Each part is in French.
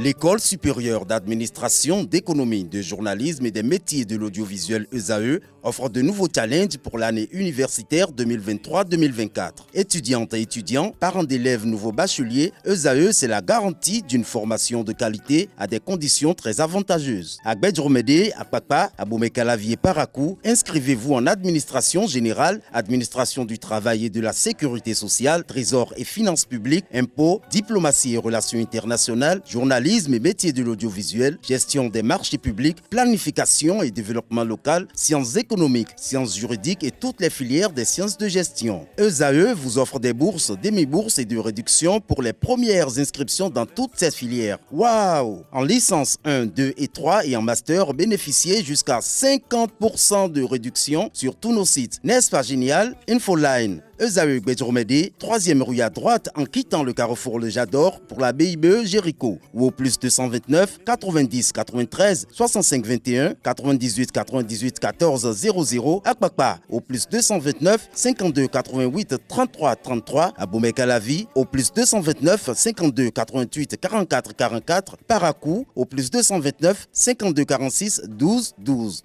L'École supérieure d'administration, d'économie, de journalisme et des métiers de l'audiovisuel ESAE offre de nouveaux challenges pour l'année universitaire 2023-2024. Étudiantes et étudiants, parents d'élèves nouveaux bacheliers, ESAE, c'est la garantie d'une formation de qualité à des conditions très avantageuses. À Gbedjromede, à Papa, à Boumekalavi et Parakou, inscrivez-vous en administration générale, administration du travail et de la sécurité sociale, trésor et finances publiques, impôts, diplomatie et relations internationales, journalisme et métiers de l'audiovisuel, gestion des marchés publics, planification et développement local, sciences économiques, sciences juridiques et toutes les filières des sciences de gestion. ESAE vous offre des bourses, demi-bourses et de réductions pour les premières inscriptions dans toutes ces filières. Waouh! En licence 1, 2 et 3 et en master, bénéficiez jusqu'à 50% de réduction sur tous nos sites. N'est-ce pas génial? Infoline. ESAE Gbedjromede, 3e rue à droite en quittant le carrefour Le Jador pour la BIBE Jéricho ou au plus 229 90 93 65 21 98 98 14 00 à Kpakpa au plus 229 52 88 33 33 à Boumekalavi au plus 229 52 88 44 44 Parakou au plus 229 52 46 12 12.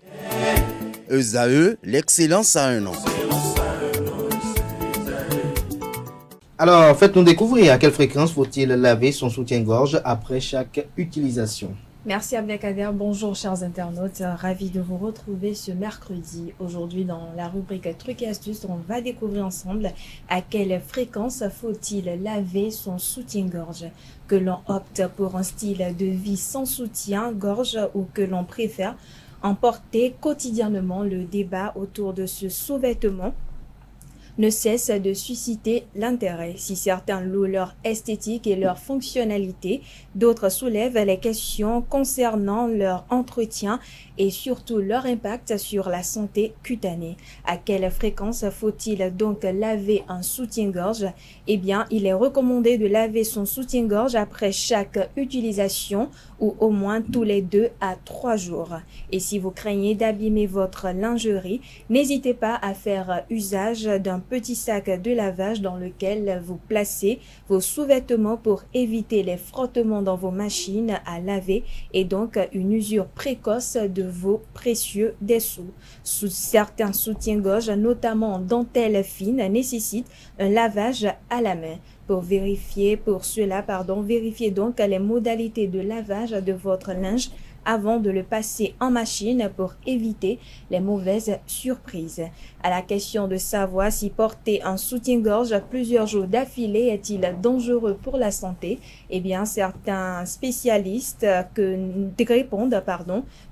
ESAE, l'excellence à un an. Alors, faites-nous découvrir à quelle fréquence faut-il laver son soutien-gorge après chaque utilisation. Merci Abdelkader, bonjour chers internautes, ravi de vous retrouver ce mercredi. Aujourd'hui dans la rubrique Trucs et astuces, on va découvrir ensemble à quelle fréquence faut-il laver son soutien-gorge. Que l'on opte pour un style de vie sans soutien-gorge ou que l'on préfère emporter quotidiennement, le débat autour de ce sous-vêtement ne cesse de susciter l'intérêt. Si certains louent leur esthétique et leur fonctionnalité, d'autres soulèvent les questions concernant leur entretien et surtout leur impact sur la santé cutanée. À quelle fréquence faut-il donc laver un soutien-gorge? Eh bien, il est recommandé de laver son soutien-gorge après chaque utilisation ou au moins tous les 2 à 3 jours. Et si vous craignez d'abîmer votre lingerie, n'hésitez pas à faire usage d'un petit sac de lavage dans lequel vous placez vos sous-vêtements pour éviter les frottements dans vos machines à laver et donc une usure précoce de vos précieux dessous. Certains soutiens-gorge, notamment en dentelle fine, nécessitent un lavage à la main. Vérifiez donc les modalités de lavage de votre linge avant de le passer en machine pour éviter les mauvaises surprises. À la question de savoir si porter un soutien-gorge plusieurs jours d'affilée est-il dangereux pour la santé, eh bien certains spécialistes répondent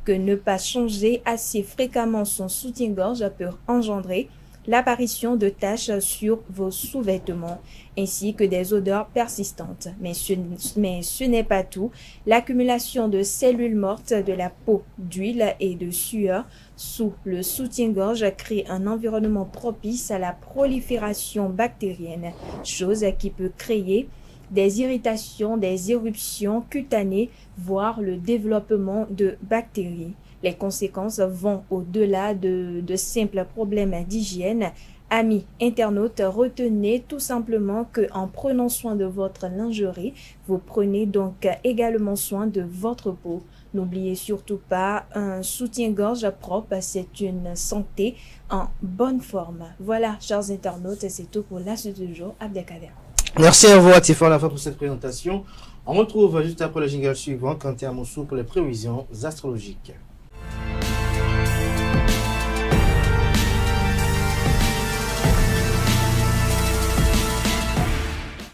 que ne pas changer assez fréquemment son soutien-gorge peut engendrer l'apparition de taches sur vos sous-vêtements, ainsi que des odeurs persistantes. Mais ce n'est pas tout. L'accumulation de cellules mortes, de la peau, d'huile et de sueur sous le soutien-gorge crée un environnement propice à la prolifération bactérienne, chose qui peut créer des irritations, des éruptions cutanées, voire le développement de bactéries. Les conséquences vont au-delà de simples problèmes d'hygiène. Amis internautes, retenez tout simplement qu'en prenant soin de votre lingerie, vous prenez donc également soin de votre peau. N'oubliez surtout pas, un soutien-gorge propre, c'est une santé en bonne forme. Voilà, chers internautes, c'est tout pour l'astuce du jour. Abdelkader. Merci à vous, Atifa, la fin pour cette présentation. On retrouve juste après le jingle suivant, Kanté Amoussou pour les prévisions astrologiques.